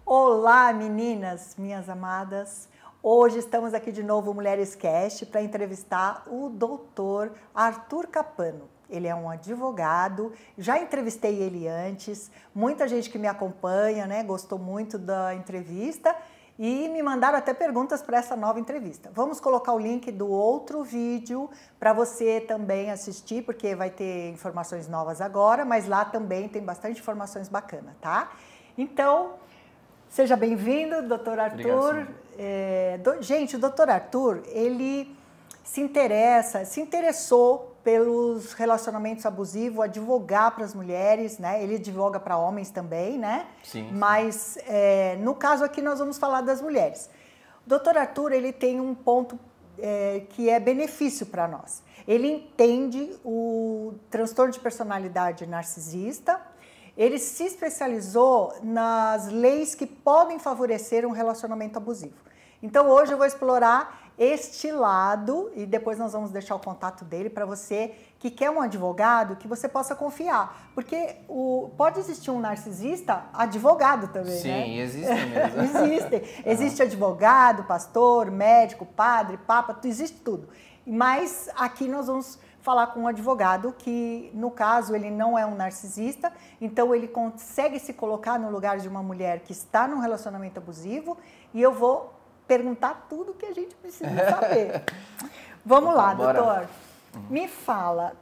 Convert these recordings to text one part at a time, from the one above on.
Olá, meninas, minhas amadas. Hoje estamos aqui de novo, Mulheres Cast, para entrevistar o doutor Arthur Capano. Ele é um advogado, já entrevistei ele antes, muita gente que me acompanha, né, gostou muito da entrevista e me mandaram até perguntas para essa nova entrevista. Vamos colocar o link do outro vídeo para você também assistir, porque vai ter informações novas agora, mas lá também tem bastante informações bacanas, tá? Então, seja bem-vindo, doutor Arthur. Gente, o doutor Arthur, ele se interessou pelos relacionamentos abusivos, advogar para as mulheres, né? Ele advoga para homens também, né? Sim. Mas, no caso aqui, nós vamos falar das mulheres. O doutor Arthur, ele tem um ponto que é benefício para nós. Ele entende o transtorno de personalidade narcisista. Ele se especializou nas leis que podem favorecer um relacionamento abusivo. Então, hoje eu vou explorar este lado e depois nós vamos deixar o contato dele para você que quer um advogado que você possa confiar. Porque pode existir um narcisista advogado também, Sim, né? Sim, existem mesmo. Existem. Existe advogado, pastor, médico, padre, papa, existe tudo. Mas aqui nós vamos falar com um advogado que, no caso, ele não é um narcisista, então ele consegue se colocar no lugar de uma mulher que está num relacionamento abusivo e eu vou perguntar tudo que a gente precisa saber. Vamos lá, bora. doutor. Me fala,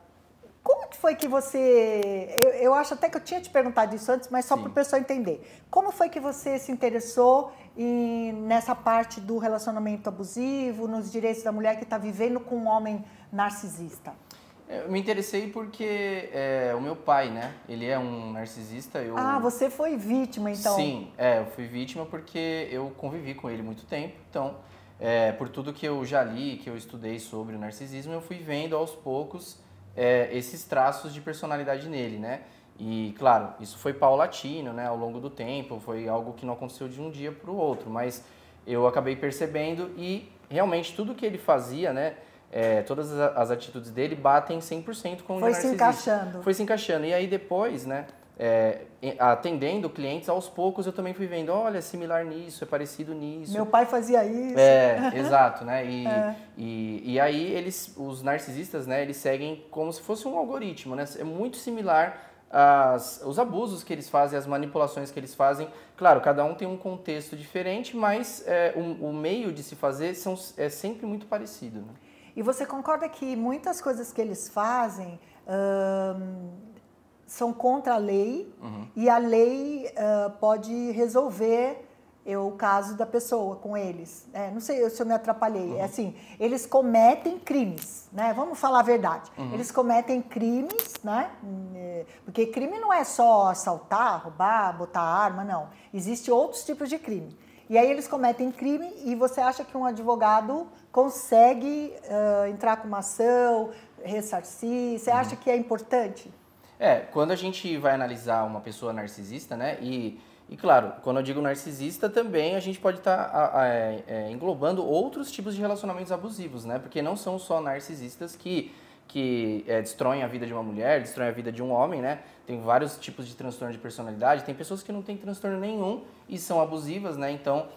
como que foi que você... Eu acho até que eu tinha te perguntado isso antes, mas só para o pessoal entender. Como foi que você se interessou nessa parte do relacionamento abusivo, nos direitos da mulher que está vivendo com um homem narcisista? Eu me interessei porque o meu pai, né? Ele é um narcisista. Ah, você foi vítima, então? Sim, eu fui vítima porque eu convivi com ele muito tempo. Então, por tudo que eu já li, que eu estudei sobre o narcisismo, eu fui vendo aos poucos esses traços de personalidade nele, né? E, claro, isso foi paulatino, né? Ao longo do tempo, foi algo que não aconteceu de um dia para o outro, mas eu acabei percebendo e realmente tudo que ele fazia, né? Todas as atitudes dele batem 100% com o narcisista. Foi se encaixando. Foi se encaixando. E aí depois, né, atendendo clientes, aos poucos eu também fui vendo, olha, é similar nisso, é parecido nisso. Meu pai fazia isso. Exato, né? E aí os narcisistas, né, eles seguem como se fosse um algoritmo, né? É muito similar os abusos que eles fazem, as manipulações que eles fazem. Claro, cada um tem um contexto diferente, mas o meio de se fazer é sempre muito parecido, né? E você concorda que muitas coisas que eles fazem são contra a lei e a lei pode resolver o caso da pessoa com eles? Não sei se eu me atrapalhei. É assim, eles cometem crimes, né? Vamos falar a verdade. Eles cometem crimes, né? Porque crime não é só assaltar, roubar, botar arma, não. Existem outros tipos de crime. E aí eles cometem crime e você acha que um advogado consegue entrar com uma ação, ressarcir? Você acha que é importante? Quando a gente vai analisar uma pessoa narcisista, né, e claro, quando eu digo narcisista também a gente pode estar englobando outros tipos de relacionamentos abusivos, né, porque não são só narcisistas que destroem a vida de uma mulher, destroem a vida de um homem, né? Tem vários tipos de transtorno de personalidade, tem pessoas que não têm transtorno nenhum e são abusivas, né? Então,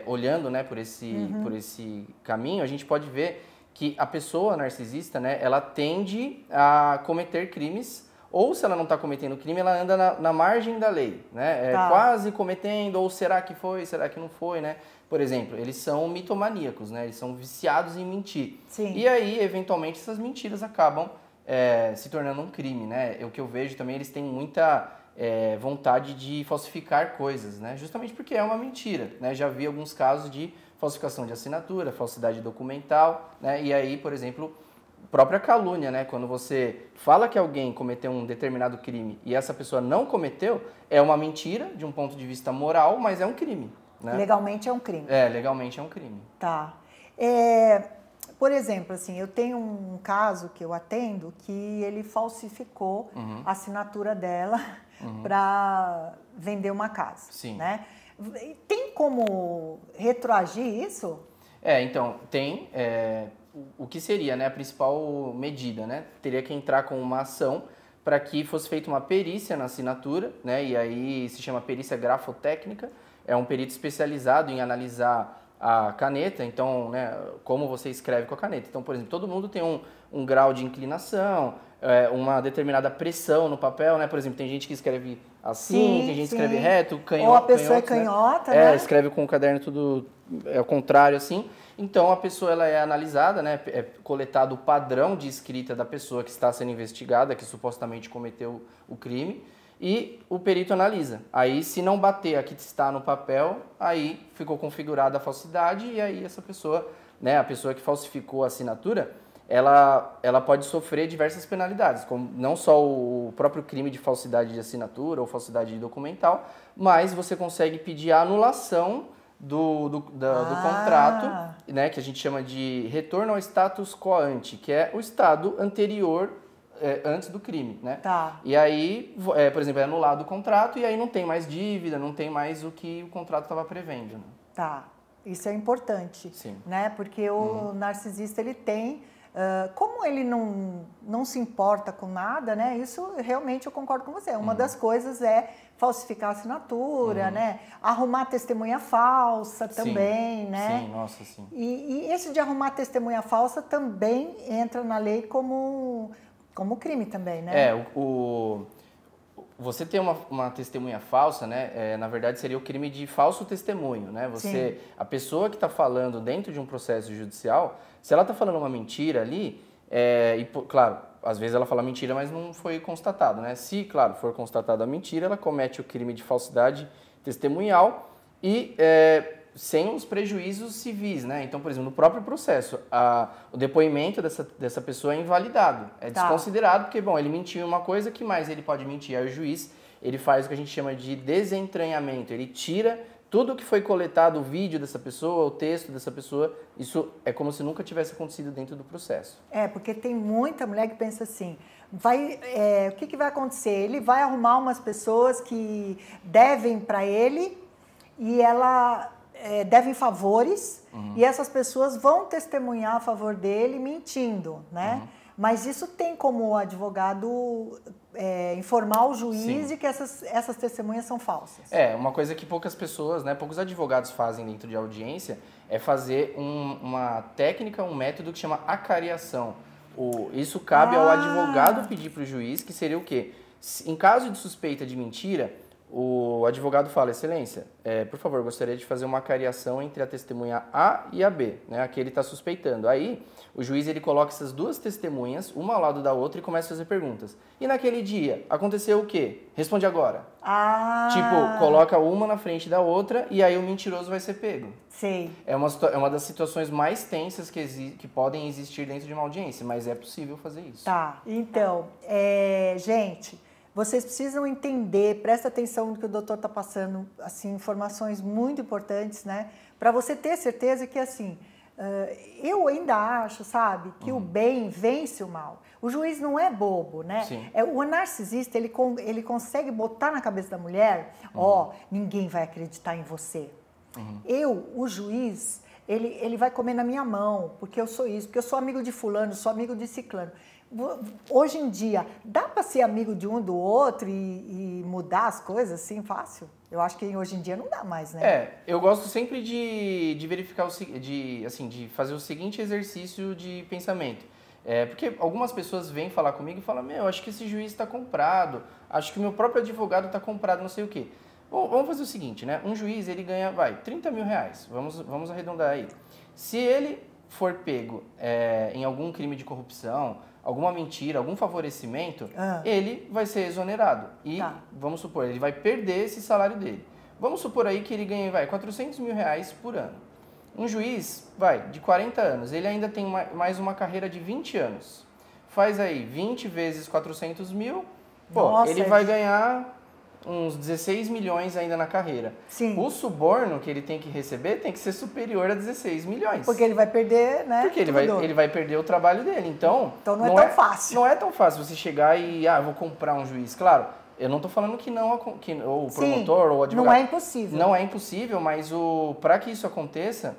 olhando, né, por esse caminho, a gente pode ver que a pessoa narcisista, né, ela tende a cometer crimes, ou se ela não está cometendo crime, ela anda na margem da lei, né? Quase cometendo, ou será que foi, será que não foi, né? Por exemplo, eles são mitomaníacos, né? Eles são viciados em mentir. Sim. E aí, eventualmente, essas mentiras acabam se tornando um crime, né? O que eu vejo também, eles têm muita vontade de falsificar coisas, né? Justamente porque é uma mentira, né? Já vi alguns casos de falsificação de assinatura, falsidade documental, né? E aí, por exemplo, própria calúnia, né? Quando você fala que alguém cometeu um determinado crime e essa pessoa não cometeu, é uma mentira de um ponto de vista moral, mas é um crime, né? Legalmente é um crime. Legalmente é um crime. Tá. Por exemplo, assim, eu tenho um caso que eu atendo que ele falsificou a assinatura dela para vender uma casa. Sim. Né? Tem como retroagir isso? Então, tem. O o que seria, né, a principal medida, né? Teria que entrar com uma ação para que fosse feita uma perícia na assinatura, né? E aí se chama perícia grafotécnica, é um perito especializado em analisar a caneta, então, né, como você escreve com a caneta. Então, por exemplo, todo mundo tem um grau de inclinação, uma determinada pressão no papel, né? Por exemplo, tem gente que escreve assim, tem gente que escreve reto, canhoto. Ou a pessoa canhoto, é canhota, né? Escreve com o caderno tudo ao contrário, assim. Então, a pessoa ela é analisada, né? É coletado o padrão de escrita da pessoa que está sendo investigada, que supostamente cometeu o crime, e o perito analisa. Aí, se não bater a que está no papel, aí ficou configurada a falsidade e aí essa pessoa, né, a pessoa que falsificou a assinatura, ela pode sofrer diversas penalidades, como não só o próprio crime de falsidade de assinatura ou falsidade documental, mas você consegue pedir a anulação do contrato, né, que a gente chama de retorno ao status quo ante, que é o estado anterior antes do crime, né? Tá. E aí, por exemplo, é anulado o contrato e aí não tem mais dívida, não tem mais o que o contrato estava prevendo. Né? Tá. Isso é importante, Sim. né? Porque o narcisista, ele tem... como ele não se importa com nada, né? Isso realmente eu concordo com você. Uma das coisas é falsificar a assinatura, né? Arrumar testemunha falsa também, né? Sim, nossa, sim. E esse de arrumar testemunha falsa também entra na lei como crime também, né? Você ter uma testemunha falsa, né? Na verdade seria o crime de falso testemunho, né? A pessoa que está falando dentro de um processo judicial, se ela está falando uma mentira ali, claro, às vezes ela fala mentira, mas não foi constatado, né? Se, claro, for constatada a mentira, ela comete o crime de falsidade testemunhal e sem os prejuízos civis, né? Então, por exemplo, no próprio processo, o depoimento dessa pessoa é invalidado, é desconsiderado, porque, bom, ele mentiu em uma coisa, que mais ele pode mentir? Aí o juiz, ele faz o que a gente chama de desentranhamento, ele tira tudo que foi coletado, o vídeo dessa pessoa, o texto dessa pessoa, isso é como se nunca tivesse acontecido dentro do processo. Porque tem muita mulher que pensa assim, o que vai acontecer? Ele vai arrumar umas pessoas que devem para ele e ela devem favores e essas pessoas vão testemunhar a favor dele mentindo, né? Mas isso tem como o advogado informar o juiz de que essas testemunhas são falsas. Uma coisa que poucas pessoas, né, poucos advogados fazem dentro de audiência é fazer uma técnica, um método que chama acariação. Isso cabe ao advogado pedir para o juiz, que seria o quê? Em caso de suspeita de mentira, o advogado fala, excelência, por favor, gostaria de fazer uma acariação entre a testemunha A e a B, né, a que ele está suspeitando. Aí, o juiz ele coloca essas duas testemunhas, uma ao lado da outra, e começa a fazer perguntas. E naquele dia, aconteceu o quê? Responde agora. Tipo, coloca uma na frente da outra e aí o mentiroso vai ser pego. Sei. É uma das situações mais tensas que podem existir dentro de uma audiência, mas é possível fazer isso. Tá, então, gente... Vocês precisam entender, presta atenção no que o doutor está passando, assim, informações muito importantes, né? Para você ter certeza que, assim, eu ainda acho, sabe, que o bem vence o mal. O juiz não é bobo, né? Sim. O narcisista, ele consegue botar na cabeça da mulher, ninguém vai acreditar em você. O juiz, ele vai comer na minha mão, porque eu sou isso, porque eu sou amigo de fulano, sou amigo de ciclano. Hoje em dia, dá para ser amigo de um do outro e mudar as coisas assim fácil? Eu acho que hoje em dia não dá mais, né? Eu gosto sempre de verificar, de fazer o seguinte exercício de pensamento. Porque algumas pessoas vêm falar comigo e falam, eu acho que esse juiz está comprado, acho que o meu próprio advogado está comprado, não sei o quê. Bom, vamos fazer o seguinte, né? Um juiz, ele ganha, 30 mil reais, vamos arredondar aí. Se ele for pego em algum crime de corrupção, alguma mentira, algum favorecimento, ele vai ser exonerado. E, vamos supor, ele vai perder esse salário dele. Vamos supor aí que ele ganha, 400 mil reais por ano. Um juiz, de 40 anos, ele ainda tem mais uma carreira de 20 anos. Faz aí 20 vezes 400 mil, ele vai ganhar uns 16 milhões ainda na carreira. Sim. O suborno que ele tem que receber tem que ser superior a 16 milhões. Porque ele vai perder, né? Porque ele vai perder o trabalho dele. Então não é tão fácil. Não é tão fácil você chegar e, vou comprar um juiz. Claro, Eu não estou falando que não, ou o Sim, promotor ou o advogado. não é impossível. Não é impossível, mas para que isso aconteça,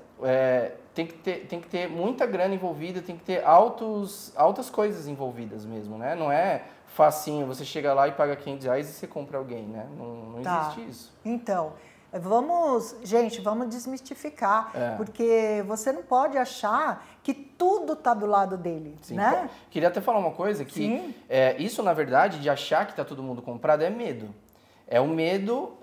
tem que ter muita grana envolvida, tem que ter altas coisas envolvidas mesmo, né? Não é facinho, você chega lá e paga R$500 e você compra alguém, né? Não existe isso. Então, vamos desmistificar, porque você não pode achar que tudo está do lado dele, Sim. né? Queria até falar uma coisa, que isso, na verdade, de achar que está todo mundo comprado é medo. É o medo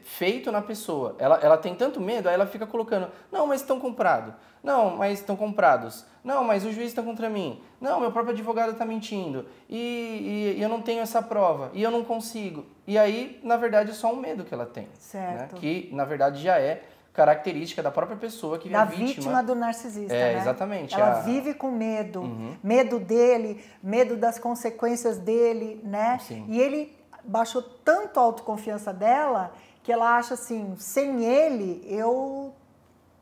feito na pessoa. Ela tem tanto medo, aí ela fica colocando, não, mas estão comprados. Não, mas estão comprados. Não, mas o juiz está contra mim. Não, meu próprio advogado está mentindo. E eu não tenho essa prova. E eu não consigo. E aí, na verdade, é só um medo que ela tem. Certo. Né? Que, na verdade, já é característica da própria pessoa que da é vítima do narcisista, né? Exatamente. Ela vive com medo. Medo dele, medo das consequências dele, né? Sim. E ele baixou tanto a autoconfiança dela que ela acha assim, sem ele eu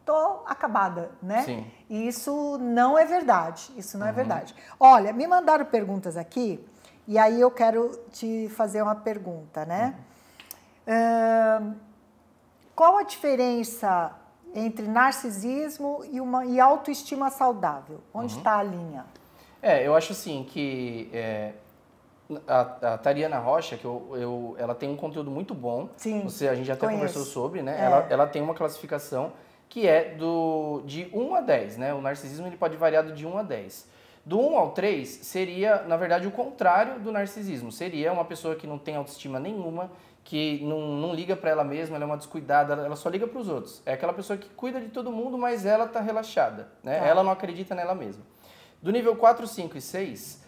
tô acabada, né? Sim. E isso não é verdade, isso não é verdade. Olha, me mandaram perguntas aqui e aí eu quero te fazer uma pergunta, né? Qual a diferença entre narcisismo e autoestima saudável? Onde está a linha? Eu acho assim que a Tariana Rocha, que ela tem um conteúdo muito bom. Sim, a gente até conversou sobre, né? Ela tem uma classificação que é de 1 a 10, né? O narcisismo ele pode variar de 1 a 10. Do 1 ao 3 seria, na verdade, o contrário do narcisismo. Seria uma pessoa que não tem autoestima nenhuma, que não liga para ela mesma, ela é uma descuidada, ela só liga para os outros. É aquela pessoa que cuida de todo mundo, mas ela está relaxada, né? Ela não acredita nela mesma. Do nível 4, 5 e 6...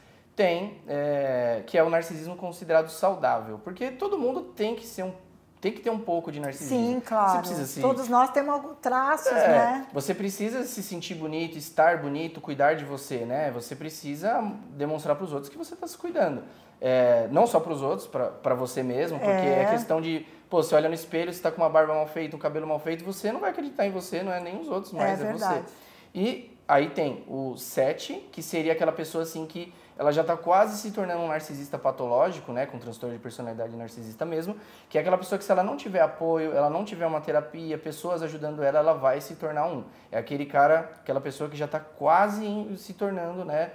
que é o narcisismo considerado saudável, porque todo mundo tem que ter um pouco de narcisismo. Sim, claro. Todos nós temos alguns traços, né? Você precisa se sentir bonito, estar bonito, cuidar de você, né? Você precisa demonstrar para os outros que você está se cuidando. Não só para os outros, para você mesmo, porque é questão de, você olha no espelho, você está com uma barba mal feita, um cabelo mal feito, você não vai acreditar em você, não é nem os outros, mas é você. E aí tem o 7, que seria aquela pessoa assim que ela já está quase se tornando um narcisista patológico, né, com transtorno de personalidade narcisista mesmo, que é aquela pessoa que se ela não tiver apoio, ela não tiver uma terapia, pessoas ajudando ela, ela vai se tornar um. É aquela pessoa que já está quase se tornando, né,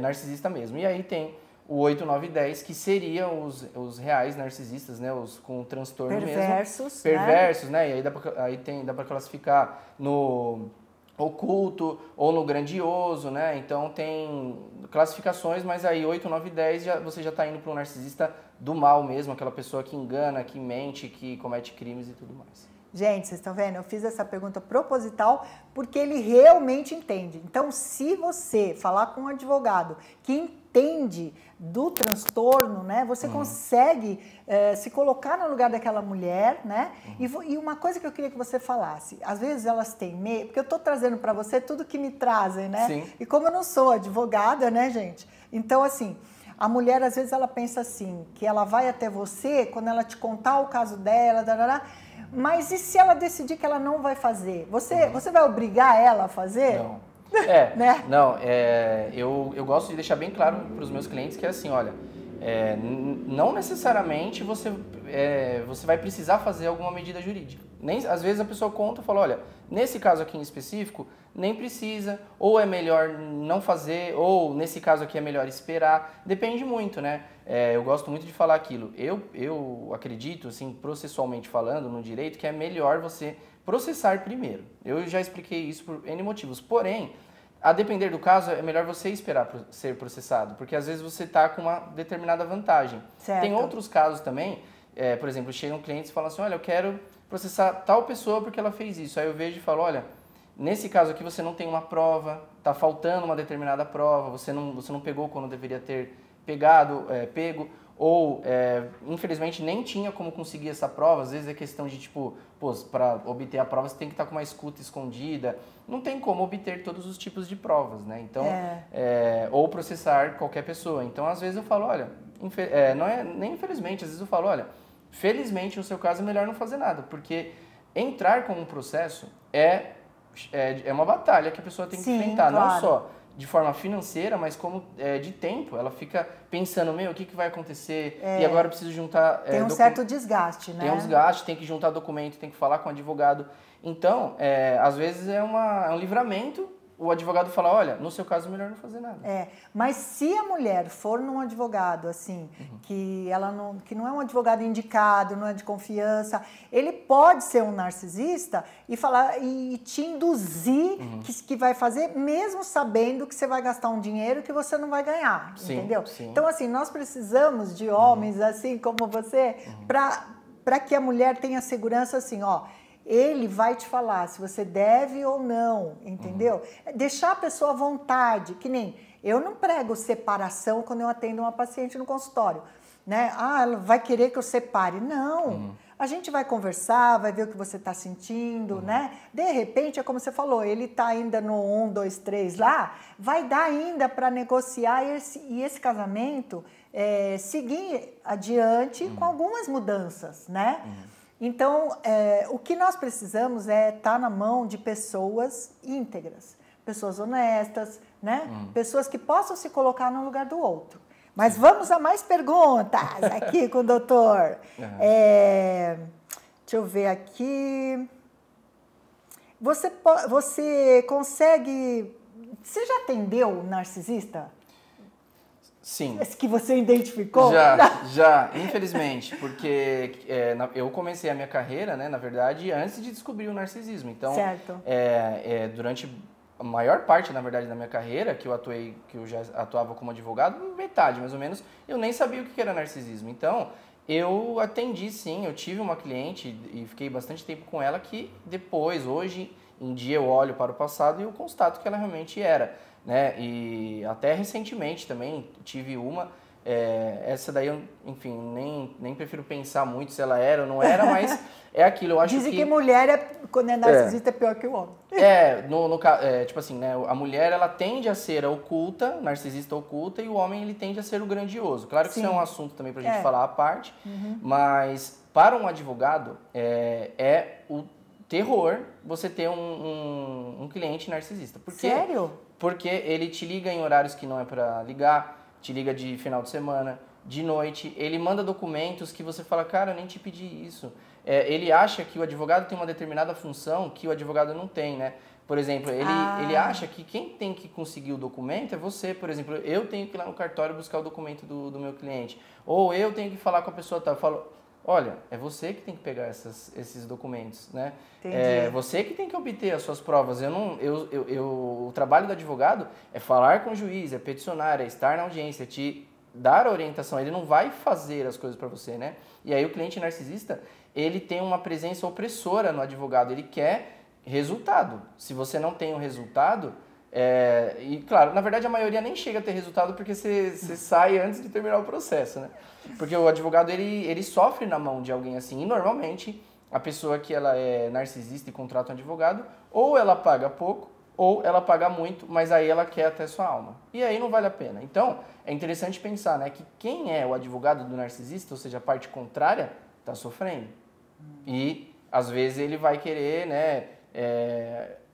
narcisista mesmo. E aí tem o 8, 9 e 10, que seriam os reais narcisistas, né, os com transtorno perversos, mesmo. Perversos, né? E aí dá para classificar no oculto ou no grandioso, né? Então tem classificações, mas aí 8, 9 e 10 você já está indo para um narcisista do mal mesmo, aquela pessoa que engana, que mente, que comete crimes e tudo mais. Gente, vocês estão vendo? Eu fiz essa pergunta proposital porque ele realmente entende. Então, se você falar com um advogado que entende do transtorno, né, você consegue se colocar no lugar daquela mulher, né? E uma coisa que eu queria que você falasse, às vezes elas têm medo, porque eu estou trazendo para você tudo que me trazem, né? Sim. E como eu não sou advogada, né, gente? Então, assim, a mulher, às vezes, ela pensa assim, que ela vai até você, quando ela te contar o caso dela, mas e se ela decidir que ela não vai fazer? Você vai obrigar ela a fazer? Não. Né? Eu gosto de deixar bem claro para os meus clientes que é assim, olha, não necessariamente você vai precisar fazer alguma medida jurídica. Às vezes a pessoa conta e fala, olha, nesse caso aqui em específico, nem precisa, ou é melhor não fazer, ou nesse caso aqui é melhor esperar. Depende muito, né? Eu gosto muito de falar aquilo. Eu acredito, assim, processualmente falando, no direito, que é melhor você processar primeiro. Eu já expliquei isso por N motivos. Porém, a depender do caso, é melhor você esperar ser processado, porque às vezes você está com uma determinada vantagem. Certo. Tem outros casos também, por exemplo, chegam clientes e falam assim, olha, eu quero processar tal pessoa porque ela fez isso. Aí eu vejo e falo, olha, nesse caso aqui você não tem uma prova, está faltando uma determinada prova, você não pegou quando deveria ter pego, ou infelizmente nem tinha como conseguir essa prova. Às vezes é questão de tipo, para obter a prova você tem que estar com uma escuta escondida, não tem como obter todos os tipos de provas, né? Então, ou processar qualquer pessoa. Então, às vezes eu falo, olha, não é nem infelizmente, às vezes eu falo, olha, felizmente no seu caso é melhor não fazer nada, porque entrar com um processo é uma batalha que a pessoa tem que enfrentar, claro. não só de forma financeira, mas como de tempo. Ela fica pensando, o que vai acontecer? E agora eu preciso juntar... Tem um certo desgaste, né? Tem um desgaste, tem que juntar documento, tem que falar com o advogado. Então, às vezes é um livramento. O advogado fala, olha, no seu caso é melhor não fazer nada. Mas se a mulher for num advogado, assim, que não é um advogado indicado, não é de confiança, ele pode ser um narcisista e falar e te induzir que vai fazer, mesmo sabendo que você vai gastar um dinheiro que você não vai ganhar, entendeu? Sim. Então, assim, nós precisamos de homens, assim como você, para que a mulher tenha segurança, assim, ó, ele vai te falar se você deve ou não, entendeu? Deixar a pessoa à vontade, que nem eu não prego separação quando eu atendo uma paciente no consultório, né? Ela vai querer que eu separe. Não, a gente vai conversar, vai ver o que você está sentindo, né? De repente, é como você falou, ele está ainda no 1, 2, 3 lá, vai dar ainda para negociar e esse casamento seguir adiante com algumas mudanças, né? Então, o que nós precisamos é estar na mão de pessoas íntegras, pessoas honestas, né? Pessoas que possam se colocar no lugar do outro. Mas vamos a mais perguntas aqui com o doutor. Deixa eu ver aqui. Você consegue... Você já atendeu narcisista? Sim. Esse que você identificou? Já, infelizmente, porque eu comecei a minha carreira, né, na verdade, antes de descobrir o narcisismo. Então, durante a maior parte, na verdade, da minha carreira, que eu já atuava como advogado, metade, mais ou menos, eu nem sabia o que era narcisismo. Então, eu atendi, sim, eu tive uma cliente e fiquei bastante tempo com ela que depois, hoje em dia, eu olho para o passado e eu constato que ela realmente era. Né? E até recentemente também tive uma, essa daí eu, enfim, nem prefiro pensar muito se ela era ou não era, mas é aquilo, eu acho Dizem que mulher, quando é narcisista, é pior que o homem. Tipo assim, né, a mulher ela tende a ser a oculta, narcisista oculta, e o homem ele tende a ser o grandioso. Claro que isso é um assunto também pra gente falar à parte, mas para um advogado é o terror você ter um cliente narcisista. Sério? Porque ele te liga em horários que não é para ligar, te liga de final de semana, de noite, ele manda documentos que você fala, cara, eu nem te pedi isso. Ele acha que o advogado tem uma determinada função que o advogado não tem, né? Por exemplo, ele acha que quem tem que conseguir o documento é você. Por exemplo, eu tenho que ir lá no cartório buscar o documento do meu cliente. Ou eu tenho que falar com a pessoa tal. Eu falo, olha, é você que tem que pegar esses documentos, né? É você que tem que obter as suas provas. O trabalho do advogado é falar com o juiz, é peticionar, é estar na audiência, é te dar orientação. Ele não vai fazer as coisas para você, né? E aí o cliente narcisista, ele tem uma presença opressora no advogado. Ele quer resultado. Se você não tem o resultado... e claro, na verdade a maioria nem chega a ter resultado porque você sai antes de terminar o processo, né? Porque o advogado ele sofre na mão de alguém assim, e normalmente a pessoa que ela é narcisista e contrata um advogado, ou ela paga pouco, ou ela paga muito, mas aí ela quer até sua alma. E aí não vale a pena. Então, é interessante pensar, né, que quem é o advogado do narcisista, ou seja, a parte contrária, está sofrendo. E às vezes ele vai querer, né,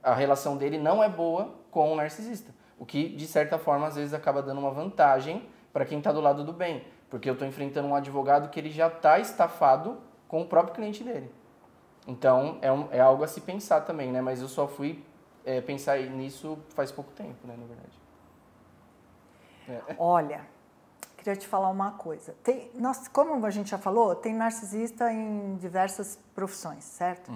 a relação dele não é boa com o narcisista, o que de certa forma às vezes acaba dando uma vantagem para quem está do lado do bem, porque eu estou enfrentando um advogado que ele já está estafado com o próprio cliente dele. Então é algo a se pensar também, né? Mas eu só fui pensar nisso faz pouco tempo, né, na verdade. Olha, queria te falar uma coisa. Como a gente já falou, tem narcisista em diversas profissões, certo?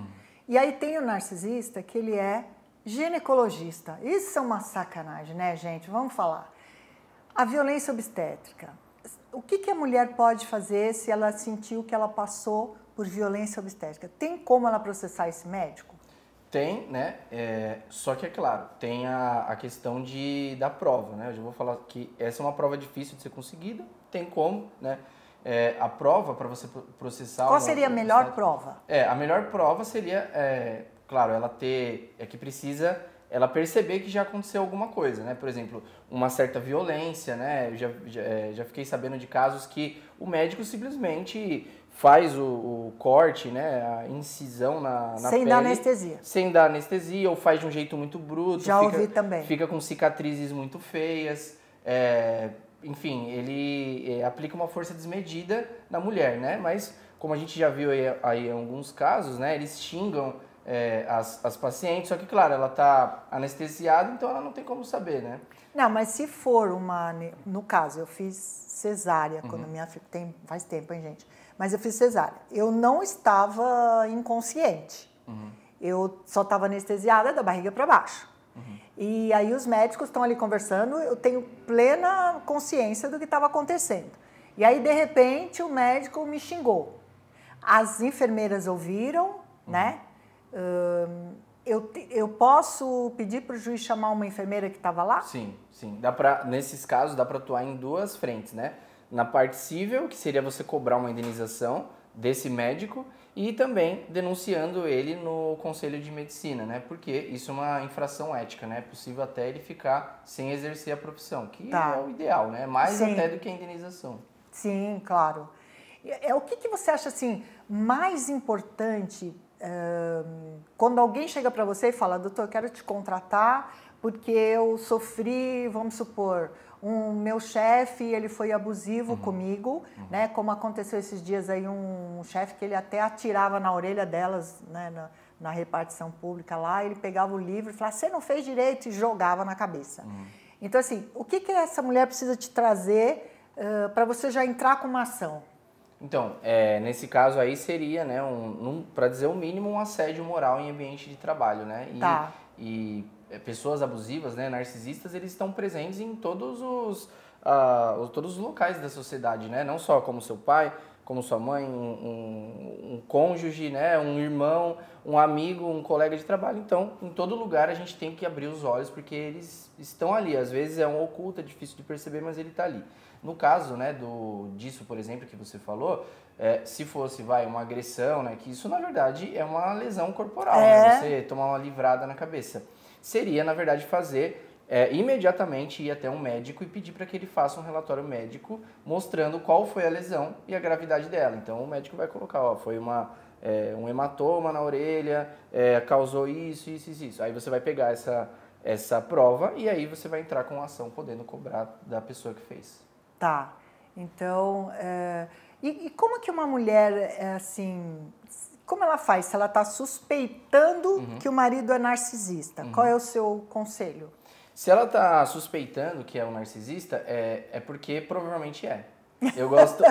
E aí tem o narcisista que ele é ginecologista. Isso é uma sacanagem, né, gente? Vamos falar. A violência obstétrica. O que a mulher pode fazer se ela sentiu que ela passou por violência obstétrica? Tem como ela processar esse médico? Tem, né? Só que é claro, tem a questão da prova, né? Eu já vou falar que essa é uma prova difícil de ser conseguida, tem como, né? A prova para você processar... Qual seria a melhor prova? A melhor prova seria, claro, ela ter... que precisa ela perceber que já aconteceu alguma coisa, né? Por exemplo, uma certa violência, né? Eu já fiquei sabendo de casos que o médico simplesmente faz o corte, né? A incisão na Sem pele. dar anestesia. Sem dar anestesia, ou faz de um jeito muito bruto. Já ouvi também. Fica com cicatrizes muito feias. Enfim, ele aplica uma força desmedida na mulher, né? Mas, como a gente já viu aí em alguns casos, né? Eles xingam as pacientes, só que, claro, ela está anestesiada, então ela não tem como saber, né? Não, mas se for no caso, eu fiz cesárea, quando minha filha faz tempo, hein, gente? Mas eu fiz cesárea. Eu não estava inconsciente. Eu só estava anestesiada da barriga para baixo. E aí os médicos estão ali conversando, eu tenho plena consciência do que estava acontecendo. E aí, de repente, o médico me xingou. As enfermeiras ouviram, né? Eu posso pedir para o juiz chamar uma enfermeira que estava lá? Sim. Nesses casos, dá para atuar em duas frentes, né? Na parte civil, que seria você cobrar uma indenização desse médico, e também denunciando ele no Conselho de Medicina, né? Porque isso é uma infração ética, né? É possível até ele ficar sem exercer a profissão, que é o ideal, né? Mais até do que a indenização. Sim, claro. O que você acha assim mais importante quando alguém chega para você e fala, doutor, eu quero te contratar porque eu sofri, vamos supor, meu chefe, ele foi abusivo comigo, né? Como aconteceu esses dias aí, um chefe que ele até atirava na orelha delas, né? Na repartição pública lá, ele pegava o livro e falava, você não fez direito, e jogava na cabeça. Então, assim, o que essa mulher precisa te trazer para você já entrar com uma ação? Então, nesse caso aí seria, né, para dizer o mínimo, um assédio moral em ambiente de trabalho, né? E pessoas abusivas, né, narcisistas, eles estão presentes em todos os locais da sociedade, né? Não só como seu pai, como sua mãe, um cônjuge, né, um irmão, um amigo, um colega de trabalho. Então, em todo lugar a gente tem que abrir os olhos porque eles estão ali. Às vezes é um oculto, é difícil de perceber, mas ele está ali. No caso, né, disso, por exemplo, que você falou, se fosse, uma agressão, né, que isso na verdade é uma lesão corporal, né, você tomar uma livrada na cabeça. Seria, na verdade, fazer imediatamente ir até um médico e pedir para que ele faça um relatório médico mostrando qual foi a lesão e a gravidade dela. Então, o médico vai colocar, foi um hematoma na orelha, causou isso. Aí você vai pegar essa prova e aí você vai entrar com a ação podendo cobrar da pessoa que fez. Tá. Então, e como que uma mulher, assim, como ela faz se ela está suspeitando que o marido é narcisista? Qual é o seu conselho? Se ela está suspeitando que é um narcisista, é porque provavelmente é. Eu gosto...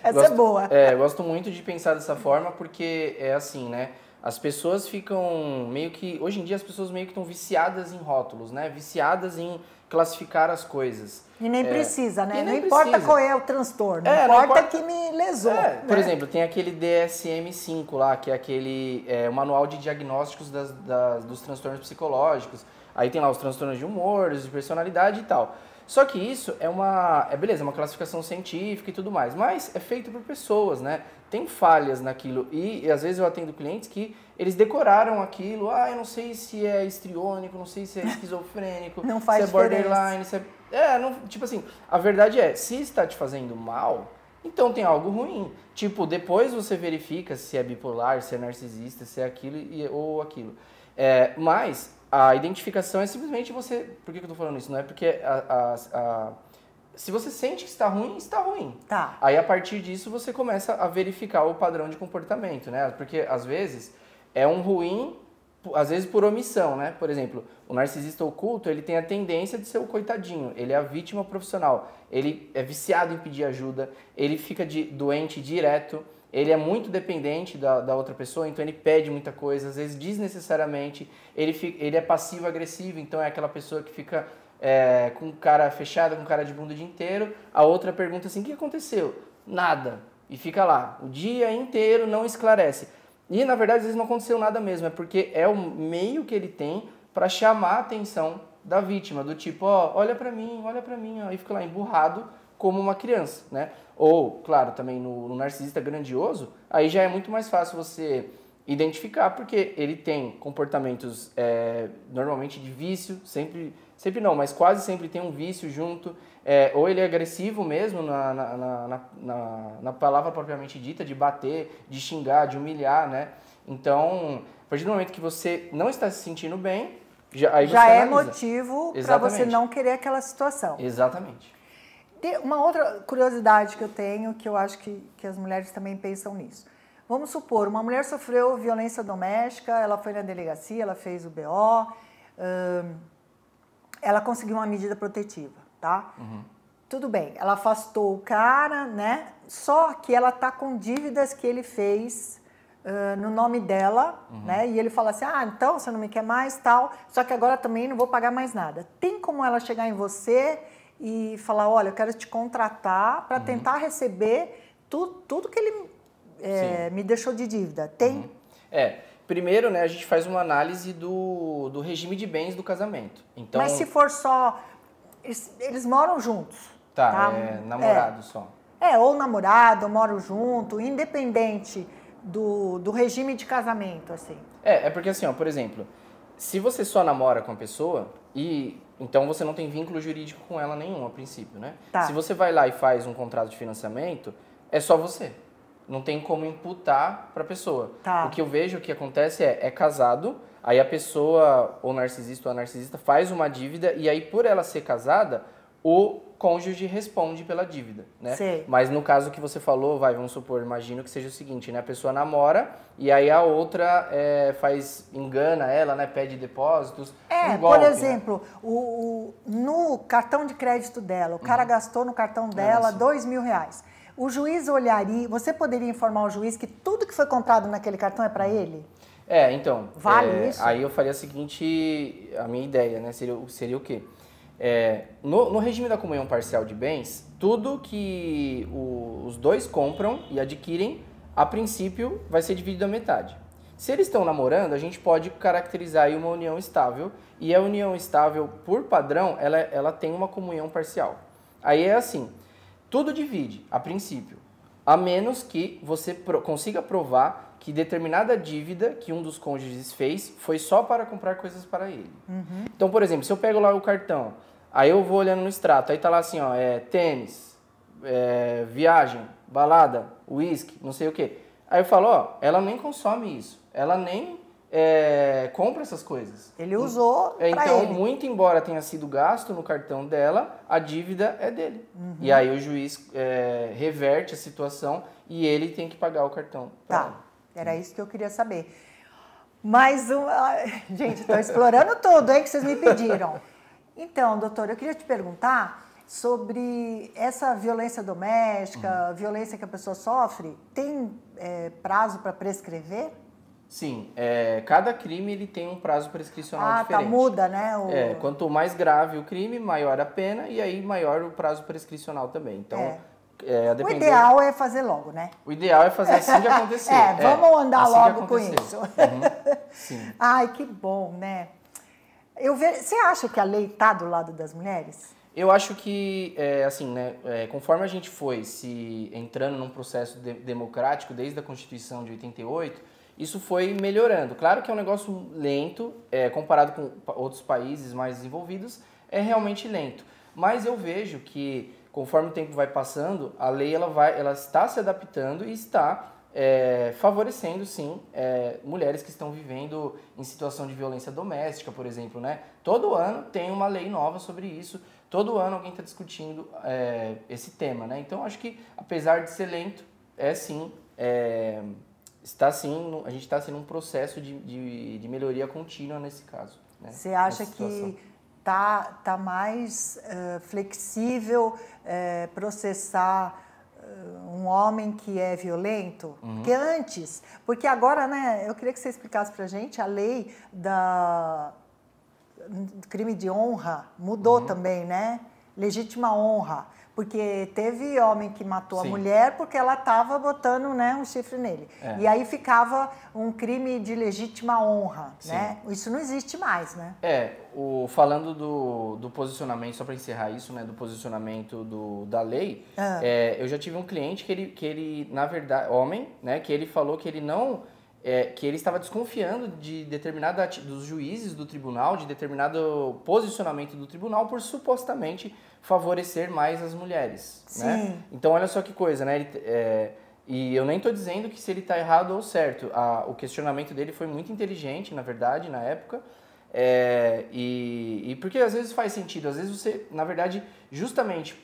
Essa é boa. Eu gosto muito de pensar dessa forma porque é assim, né? As pessoas ficam meio que... Hoje em dia as pessoas meio que estão viciadas em rótulos, né? Viciadas em classificar as coisas. E nem precisa, né? Nem não importa precisa. qual é o transtorno, importa que me lesou. Né? Por exemplo, tem aquele DSM-5 lá, que é aquele o manual de diagnósticos dos transtornos psicológicos. Aí tem lá os transtornos de humor, de personalidade e tal. Só que isso é uma classificação científica e tudo mais, mas é feito por pessoas, né? Tem falhas naquilo e às vezes eu atendo clientes que eles decoraram aquilo, eu não sei se é histriônico, não sei se é esquizofrênico, não faz se é borderline, se tipo assim, a verdade se está te fazendo mal, então tem algo ruim. Tipo, depois você verifica se é bipolar, se é narcisista, se é aquilo ou aquilo. Mas a identificação é simplesmente você... Por que eu tô falando isso? Não é porque se você sente que está ruim, está ruim. Tá. Aí, a partir disso, você começa a verificar o padrão de comportamento, né? Porque, às vezes, é um ruim, às vezes por omissão, né? Por exemplo, o narcisista oculto, ele tem a tendência de ser o coitadinho. Ele é a vítima profissional. Ele é viciado em pedir ajuda. Ele fica doente direto. Ele é muito dependente da outra pessoa, então ele pede muita coisa, às vezes desnecessariamente. Ele é passivo-agressivo, então é aquela pessoa que fica com cara fechada, com cara de bunda o dia inteiro. A outra pergunta assim, o que aconteceu? Nada. E fica lá, o dia inteiro não esclarece. E, na verdade, às vezes não aconteceu nada mesmo, é porque é o meio que ele tem para chamar a atenção da vítima, do tipo, olha pra mim, e fica lá emburrado como uma criança, né? Ou, claro, também no narcisista grandioso, aí já é muito mais fácil você identificar, porque ele tem comportamentos normalmente de vício, sempre não, mas quase sempre tem um vício junto, ou ele é agressivo mesmo na palavra propriamente dita, de bater, de xingar, de humilhar, né? Então, a partir do momento que você não está se sentindo bem, aí já você é analisa. motivo para você não querer aquela situação. Exatamente. Uma outra curiosidade que eu tenho, que eu acho que as mulheres também pensam nisso. Vamos supor, uma mulher sofreu violência doméstica, ela foi na delegacia, ela fez o BO, ela conseguiu uma medida protetiva, tá? Uhum. Tudo bem, ela afastou o cara, né? Só que ela tá com dívidas que ele fez no nome dela, né? E ele fala assim, então você não me quer mais, tal, só que agora também não vou pagar mais nada. Tem como ela chegar em você e falar, olha, eu quero te contratar para tentar receber tudo que ele me deixou de dívida? Tem? Primeiro, né, a gente faz uma análise do regime de bens do casamento. Então, mas se for só... Eles moram juntos. Tá? Namorado só. Ou namorado, ou moram junto, independente do regime de casamento, assim. Porque assim, ó, por exemplo, se você só namora com a pessoa, então você não tem vínculo jurídico com ela nenhum, a princípio, né? Tá. Se você vai lá e faz um contrato de financiamento, é só você. Não tem como imputar para a pessoa. Tá. O que eu vejo que acontece é casado, aí a pessoa, ou narcisista ou a narcisista, faz uma dívida e aí por ela ser casada, o cônjuge responde pela dívida, né? Sei. Mas no caso que você falou, vamos supor, imagino que seja o seguinte, né? A pessoa namora e aí a outra engana ela, né? Pede depósitos. Por exemplo, né? No cartão de crédito dela, o cara gastou no cartão dela R$2.000. O juiz olharia, você poderia informar o juiz que tudo que foi comprado naquele cartão é para ele? Então. Vale isso? Aí eu faria a minha ideia, né? Seria o quê? No regime da comunhão parcial de bens, tudo que os dois compram e adquirem, a princípio, vai ser dividido à metade. Se eles estão namorando, a gente pode caracterizar aí uma união estável, e a união estável, por padrão, ela tem uma comunhão parcial. Aí é assim, tudo divide, a princípio, a menos que você consiga provar que determinada dívida que um dos cônjuges fez foi só para comprar coisas para ele. Uhum. Então, por exemplo, se eu pego lá o cartão, aí eu vou olhando no extrato, aí tá lá assim, ó, tênis, viagem, balada, uísque, não sei o quê. Aí eu falo, ó, ela nem consome isso, ela nem compra essas coisas. Ele usou pra então, ele. muito embora tenha sido gasto no cartão dela, a dívida é dele. Uhum. E aí o juiz reverte a situação e ele tem que pagar o cartão. Tá, era isso que eu queria saber. Mas, gente, estou explorando tudo, hein, que vocês me pediram. Então, doutor, eu queria te perguntar sobre essa violência doméstica, violência que a pessoa sofre. Tem prazo para prescrever? Sim, cada crime ele tem um prazo prescricional diferente. Muda, né? Quanto mais grave o crime, maior a pena e aí maior o prazo prescricional também. Então, o ideal é fazer logo, né? O ideal é fazer assim que acontecer. Vamos andar assim logo com isso. Sim. Ai, que bom, né? Você acha que a lei está do lado das mulheres? Eu acho que, assim, né, conforme a gente foi se entrando num processo democrático desde a Constituição de 88, isso foi melhorando. Claro que é um negócio lento, comparado com outros países mais desenvolvidos, é realmente lento. Mas eu vejo que, conforme o tempo vai passando, a lei ela está se adaptando e está favorecendo, sim, mulheres que estão vivendo em situação de violência doméstica, por exemplo, né? Todo ano tem uma lei nova sobre isso, todo ano alguém está discutindo esse tema, né? Então, acho que, apesar de ser lento, sim, a gente está num processo de melhoria contínua nesse caso. Né? Você acha que tá mais flexível processar um homem que é violento? Uhum. Porque agora, né, eu queria que você explicasse pra gente, a lei do crime de honra mudou também, né? Legítima honra. Porque teve homem que matou a mulher porque ela estava botando, né, um chifre nele. E aí ficava um crime de legítima honra, né? Isso não existe mais, né? Falando do posicionamento, só para encerrar isso, né, do posicionamento da lei, eu já tive um cliente que ele, na verdade, homem, né, que ele falou que ele não que ele estava desconfiando de dos juízes do tribunal, de determinado posicionamento do tribunal por supostamente favorecer mais as mulheres, né? Então olha só que coisa, né? E eu nem estou dizendo que se ele está errado ou certo. O questionamento dele foi muito inteligente, na verdade, na época. E porque às vezes faz sentido. Às vezes você, na verdade, justamente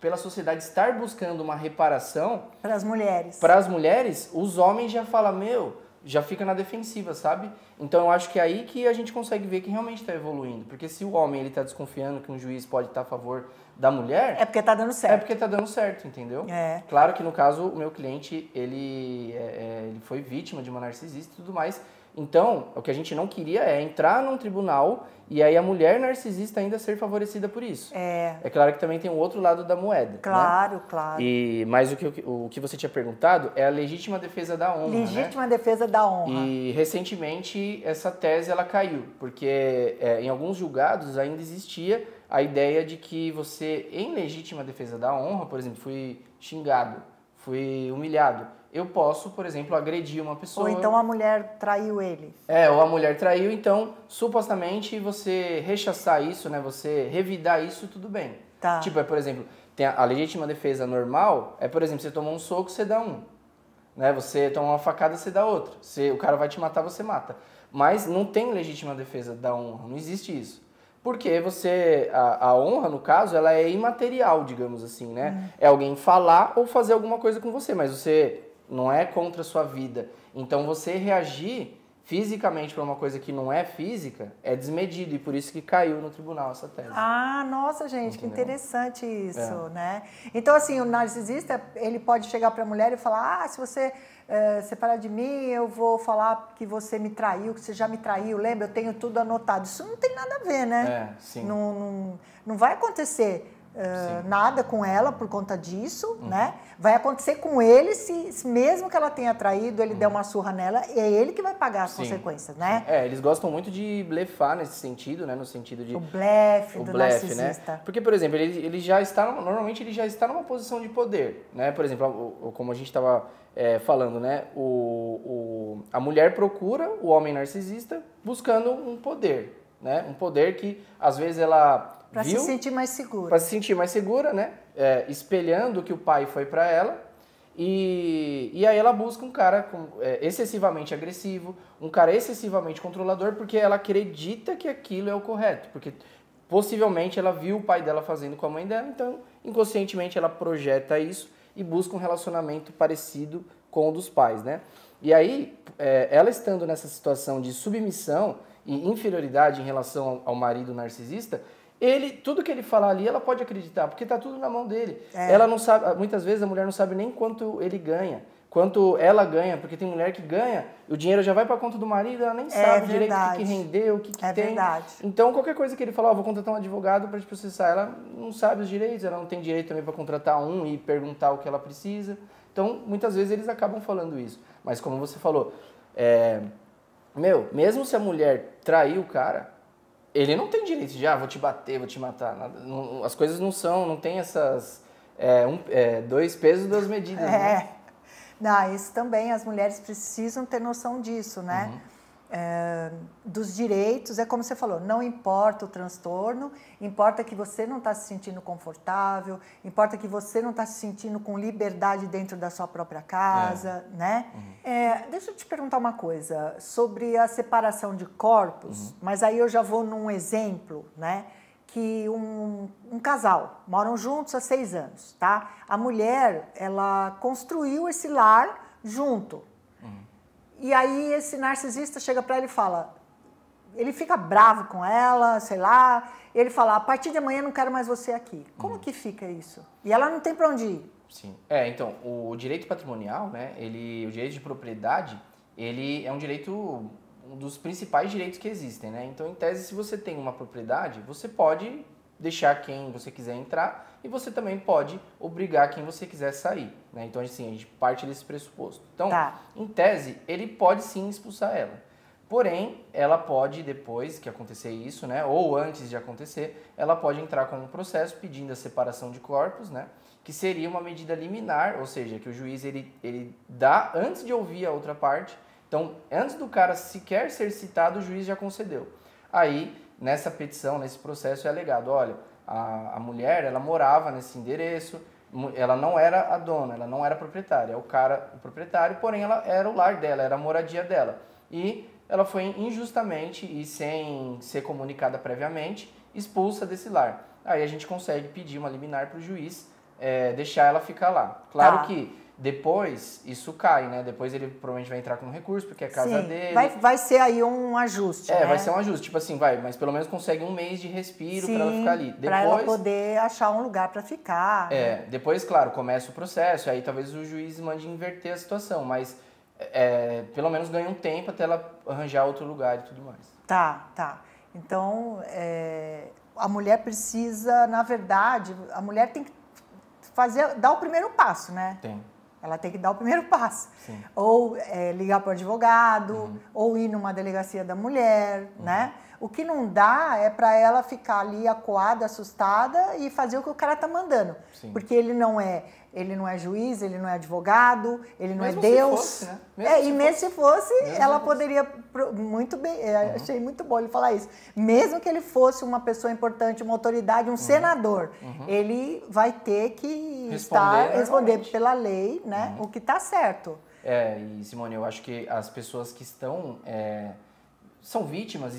pela sociedade estar buscando uma reparação... Para as mulheres. Para as mulheres, os homens já falam, já fica na defensiva, sabe? Então eu acho que é aí que a gente consegue ver que realmente está evoluindo. Porque se o homem ele está desconfiando que um juiz pode estar a favor da mulher... É porque está dando certo. É porque está dando certo, entendeu? Claro que no caso, o meu cliente, ele foi vítima de uma narcisista e tudo mais. Então, o que a gente não queria é entrar num tribunal e aí a mulher narcisista ainda ser favorecida por isso. É claro que também tem o outro lado da moeda. Claro, né? claro. Mas o que você tinha perguntado é a legítima defesa da honra. Legítima defesa da honra. E recentemente essa tese ela caiu, porque em alguns julgados ainda existia a ideia de que você, em legítima defesa da honra, por exemplo, fui xingado, fui humilhado, eu posso, por exemplo, agredir uma pessoa. Ou então a mulher traiu ele. Ou a mulher traiu, então, supostamente, você rechaçar isso, né? Você revidar isso, tudo bem. Tá. Tipo, por exemplo, tem a legítima defesa normal, por exemplo, você tomou um soco, você dá um. Né? Você toma uma facada, você dá outra. O cara vai te matar, você mata. Mas não tem legítima defesa da honra, não existe isso. Porque a honra, no caso, ela é imaterial, digamos assim, né? É alguém falar ou fazer alguma coisa com você, mas você... não é contra a sua vida. Então, você reagir fisicamente para uma coisa que não é física é desmedido e por isso que caiu no tribunal essa tese. Nossa, gente, entendeu? Que interessante isso, né? Então, assim, o narcisista, ele pode chegar para a mulher e falar, se você separar de mim, eu vou falar que você me traiu, que você já me traiu, lembra? Eu tenho tudo anotado. Isso não tem nada a ver, né? Sim. Não vai acontecer... nada com ela por conta disso, né? Vai acontecer com ele se mesmo que ela tenha traído, ele der uma surra nela, é ele que vai pagar as consequências, né? Eles gostam muito de blefar nesse sentido, né? No sentido de... O blefe do narcisista. Né? Porque, por exemplo, ele já está... Normalmente ele já está numa posição de poder, né? Por exemplo, como a gente estava falando, né? A mulher procura o homem narcisista buscando um poder, né? Um poder que, às vezes, ela... Para se sentir mais segura. Para se sentir mais segura, né? Espelhando o que o pai foi para ela. E aí ela busca um cara excessivamente agressivo, um cara excessivamente controlador, porque ela acredita que aquilo é o correto. Porque possivelmente ela viu o pai dela fazendo com a mãe dela, então inconscientemente ela projeta isso e busca um relacionamento parecido com o dos pais, né? E aí, ela estando nessa situação de submissão e inferioridade em relação ao marido narcisista, tudo que ele falar ali, ela pode acreditar, porque está tudo na mão dele. Ela não sabe, muitas vezes a mulher não sabe nem quanto ele ganha, quanto ela ganha, porque tem mulher que ganha, o dinheiro já vai para a conta do marido, ela nem sabe direito o que rendeu, o que tem. Verdade. Então, qualquer coisa que ele falar, vou contratar um advogado para te processar, ela não sabe os direitos, ela não tem direito também para contratar um e perguntar o que ela precisa. Então, muitas vezes eles acabam falando isso. Mas como você falou, mesmo se a mulher trair o cara, ele não tem direito de, vou te bater, vou te matar. Nada, as coisas não tem essas... dois pesos, duas medidas, né? Não, isso também, as mulheres precisam ter noção disso, né? Dos direitos, é como você falou, não importa o transtorno, importa que você não está se sentindo confortável, importa que você não está se sentindo com liberdade dentro da sua própria casa, né? Deixa eu te perguntar uma coisa sobre a separação de corpos, mas aí eu já vou num exemplo, né? Que um casal moram juntos há 6 anos, tá? A mulher, ela construiu esse lar junto. E aí esse narcisista chega para ela e fala, ele fica bravo com ela, sei lá, ele fala, a partir de amanhã não quero mais você aqui. Como que fica isso? E ela não tem para onde ir. Sim. Então, o direito patrimonial, né, o direito de propriedade, ele é um dos principais direitos que existem, né? Então, em tese, se você tem uma propriedade, você pode deixar quem você quiser entrar e você também pode obrigar quem você quiser sair, né? Então, assim, a gente parte desse pressuposto. Então, em tese, ele pode sim expulsar ela. Porém, ela pode, depois que acontecer isso, né, ou antes de acontecer, ela pode entrar com um processo pedindo a separação de corpos, né, que seria uma medida liminar, ou seja, que o juiz ele dá, antes de ouvir a outra parte, Então, antes do cara sequer ser citado, o juiz já concedeu. Aí, nessa petição, nesse processo, é alegado, olha, a mulher, ela morava nesse endereço, ela não era a dona, ela não era a proprietária, é o cara, o proprietário, porém ela era o lar dela, era a moradia dela. E ela foi injustamente e sem ser comunicada previamente, expulsa desse lar. Aí a gente consegue pedir uma liminar para o juiz deixar ela ficar lá. Claro que depois isso cai, né? Depois ele provavelmente vai entrar com um recurso, porque é casa dele. Vai ser aí um ajuste, né? Vai ser um ajuste. Tipo assim, mas pelo menos consegue um mês de respiro para ela ficar ali. Depois, para ela poder achar um lugar para ficar. Depois, claro, começa o processo, aí talvez o juiz mande inverter a situação, mas pelo menos ganha um tempo até ela arranjar outro lugar e tudo mais. Tá. Então, a mulher precisa, na verdade, a mulher tem que dar o primeiro passo, né? Tem. Ela tem que dar o primeiro passo. Sim. Ou ligar para o advogado, ou ir numa delegacia da mulher, né? O que não dá é para ela ficar ali acuada, assustada e fazer o que o cara tá mandando. Sim. Porque ele não é juiz, ele não é advogado, ele não mesmo é Deus. Se fosse, né? Mesmo se fosse, ela poderia muito bem, achei muito bom ele falar isso. Mesmo que ele fosse uma pessoa importante, uma autoridade, um senador, ele vai ter que responder pela lei, né? O que está certo. E Simone, eu acho que as pessoas que estão vítimas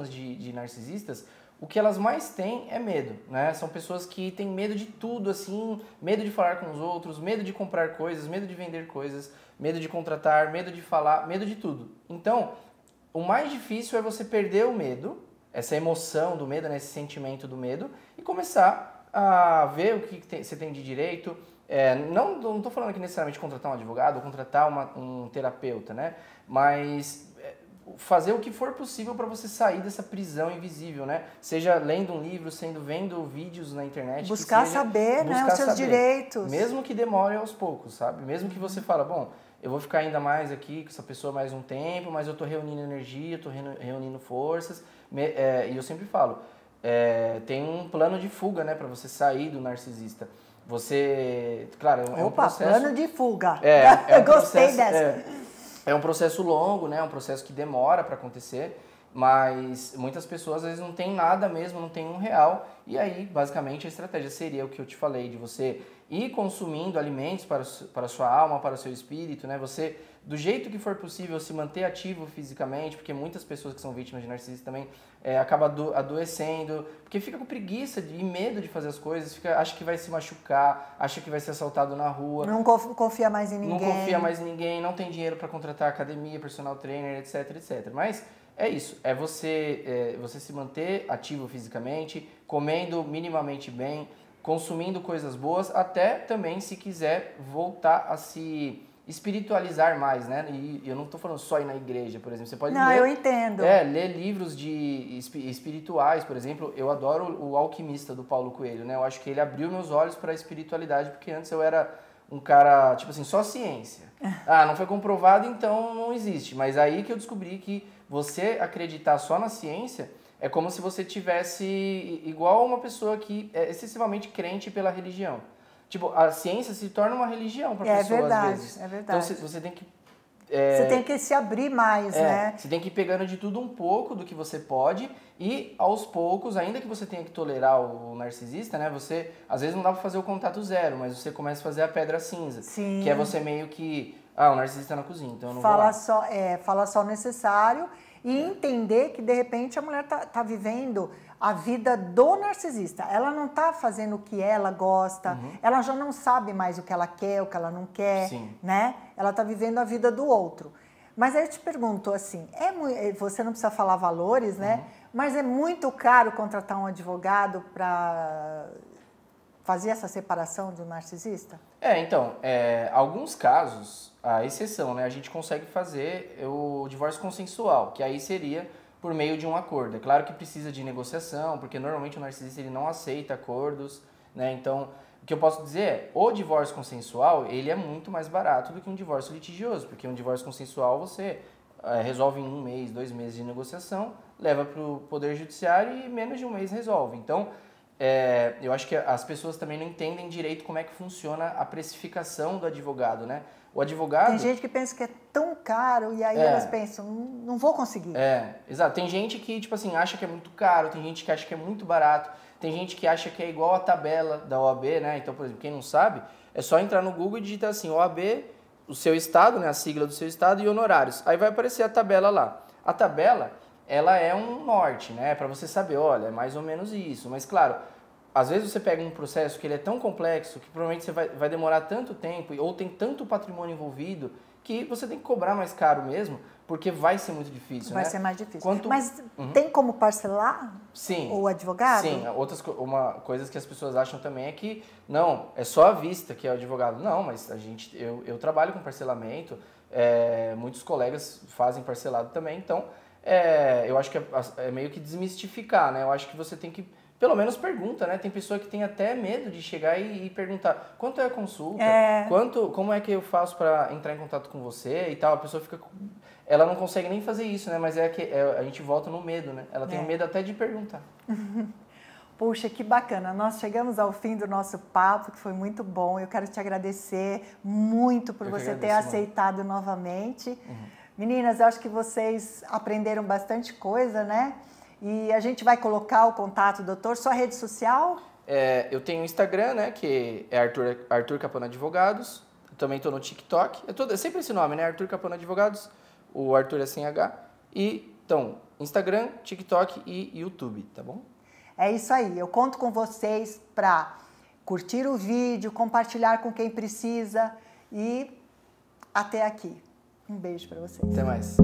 de narcisistas, o que elas mais têm é medo, né? São pessoas que têm medo de tudo, assim, medo de falar com os outros, medo de comprar coisas, medo de vender coisas, medo de contratar, medo de falar, medo de tudo. Então, o mais difícil é você perder o medo, essa emoção do medo, né? Esse sentimento do medo, e começar a ver o que você tem de direito. Não estou falando aqui necessariamente de contratar um advogado ou contratar um terapeuta, né? Mas fazer o que for possível para você sair dessa prisão invisível, né? Seja lendo um livro, vendo vídeos na internet. Buscar saber, né? Os seus direitos. Mesmo que demore aos poucos, sabe? Mesmo que você fala, bom, eu vou ficar ainda mais aqui com essa pessoa mais um tempo, mas eu estou reunindo energia, estou reunindo forças. E eu sempre falo, tem um plano de fuga, né? Para você sair do narcisista. Claro, é um processo... plano de fuga. Eu gostei dessa. É um processo longo, né? É um processo que demora para acontecer, mas muitas pessoas às vezes não tem nada mesmo, não tem R$1. E aí, basicamente, a estratégia seria o que eu te falei, de você ir consumindo alimentos para a sua alma, para o seu espírito, né? Você, do jeito que for possível, se manter ativo fisicamente, porque muitas pessoas que são vítimas de narcisismo também acabam adoecendo, porque fica com preguiça e medo de fazer as coisas, acha que vai se machucar, acha que vai ser assaltado na rua. Não confia mais em ninguém. Não confia mais em ninguém, não tem dinheiro para contratar academia, personal trainer, etc. Mas é isso, você se manter ativo fisicamente, comendo minimamente bem, consumindo coisas boas, até também, se quiser, voltar a se espiritualizar mais, né? E eu não estou falando só ir na igreja, por exemplo. Você pode ler... eu entendo. Ler livros espirituais, por exemplo. Eu adoro o Alquimista, do Paulo Coelho, né? Eu acho que ele abriu meus olhos para a espiritualidade, porque antes eu era um cara, tipo assim, só ciência. Não foi comprovado, então não existe. Mas aí que eu descobri que você acreditar só na ciência é como se você tivesse igual uma pessoa que é excessivamente crente pela religião. Tipo, a ciência se torna uma religião para pessoas, às vezes. É verdade. Então, você tem que... você tem que se abrir mais, né? Você tem que ir pegando de tudo um pouco do que você pode e, aos poucos, ainda que você tenha que tolerar o narcisista, né? Você, às vezes, não dá para fazer o contato zero, mas você começa a fazer a pedra cinza. Sim. Que é você meio que... o narcisista na cozinha, então eu não vou lá. Fala só o necessário e entender que, de repente, a mulher tá vivendo a vida do narcisista. Ela não tá fazendo o que ela gosta, ela já não sabe mais o que ela quer, o que ela não quer, né? Ela tá vivendo a vida do outro. Mas aí eu te pergunto assim, você não precisa falar valores, né? Mas é muito caro contratar um advogado para fazer essa separação do narcisista? Então, alguns casos, a exceção, né? A gente consegue fazer o divórcio consensual, que aí seria por meio de um acordo. É claro que precisa de negociação, porque normalmente o narcisista ele não aceita acordos, né? Então, o que eu posso dizer é, o divórcio consensual, ele é muito mais barato do que um divórcio litigioso, porque um divórcio consensual você resolve em 1 mês, 2 meses de negociação, leva para o Poder Judiciário e menos de 1 mês resolve. Então, eu acho que as pessoas também não entendem direito como é que funciona a precificação do advogado, né? O advogado... Tem gente que pensa que é tão caro, e aí elas pensam, não vou conseguir. Exato. Tem gente que, tipo assim, acha que é muito caro, tem gente que acha que é muito barato, tem gente que acha que é igual a tabela da OAB, né? Então, por exemplo, quem não sabe, é só entrar no Google e digitar assim, OAB, o seu estado, né? A sigla do seu estado e honorários. Aí vai aparecer a tabela lá. A tabela, ela é um norte, né? Para você saber, olha, é mais ou menos isso. Mas, claro, às vezes você pega um processo que ele é tão complexo que provavelmente você vai demorar tanto tempo ou tem tanto patrimônio envolvido que você tem que cobrar mais caro mesmo, porque vai ser muito difícil, Vai né? ser mais difícil. Mas tem como parcelar? Sim. O advogado? Sim. Coisas que as pessoas acham também é que, não, é só à vista que é o advogado. Não, mas eu trabalho com parcelamento, muitos colegas fazem parcelado também, então eu acho que é meio que desmistificar, né? Eu acho que você tem que pelo menos pergunta, né? Tem pessoa que tem até medo de chegar e perguntar quanto é a consulta, como é que eu faço para entrar em contato com você e tal. A pessoa fica, ela não consegue nem fazer isso, né? Mas a gente volta no medo, né? Ela tem medo até de perguntar. Puxa, que bacana. Nós chegamos ao fim do nosso papo, que foi muito bom. Eu quero te agradecer muito por você ter aceitado novamente. Meninas, eu acho que vocês aprenderam bastante coisa, né? E a gente vai colocar o contato, doutor, sua rede social? Eu tenho o Instagram, né, que é Arthur Capano Advogados. Eu também estou no TikTok. É sempre esse nome, né, Arthur Capano Advogados. O Arthur é sem H. Então, Instagram, TikTok e YouTube, tá bom? É isso aí. Eu conto com vocês para curtir o vídeo, compartilhar com quem precisa e até aqui. Um beijo para vocês. Até mais.